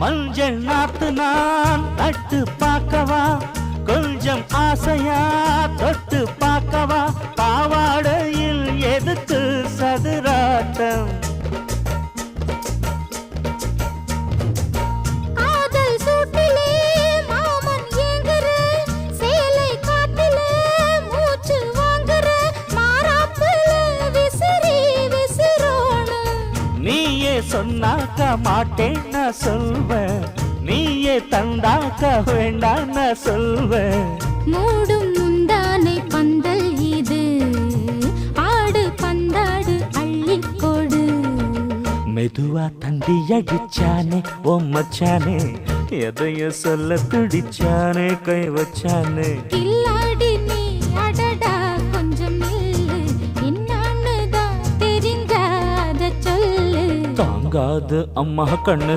மஞ்சள் நாத்து நான் நட்டு பார்க்கவா, கொஞ்சம் ஆசையா தொட்டு பார்க்கவா, பாவாடையில் எதுக்கு சதுராட்டம்? சொன்னாக்க மாட்டேன்னா சொல்வேன், நீயே தந்தாக்க வேண்டான்னா சொல்வேன். மூடும் முந்தானை பந்தல் இது, ஆடு பந்தாடு அள்ளிக்கொடு. மெதுவா தந்தி அடிச்சானே ஓ மச்சானே, எதைய சொல்ல துடிச்சானே கை வச்சானே. கில்லாடி நீ அடடா கொஞ்சம் நில்லு, என்னான்னு தான் தெரிஞ்சாத சொல்லு. தாங்காது அம்மா கண்ணு